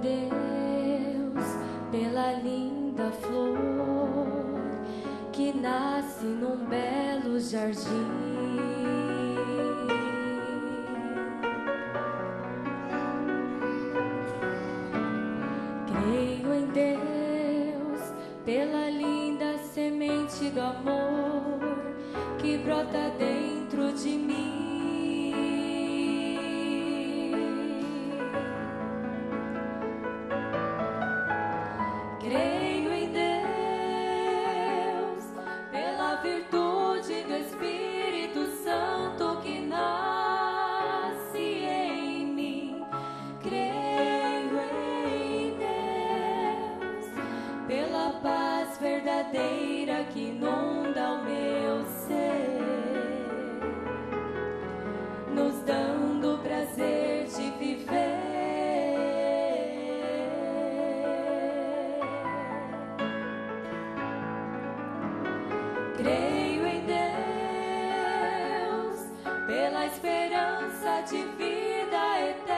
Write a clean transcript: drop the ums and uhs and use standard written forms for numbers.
Deus pela linda flor que nasce num belo jardim. Creio em Deus pela linda semente do amor que brota dentro de mim. Creio em Deus pela virtude do Espírito Santo que nasce em mim. Creio em Deus pela paz verdadeira que inunda o meu ser, nos dando o prazer de viver. Creio em Deus pela esperança de vida eterna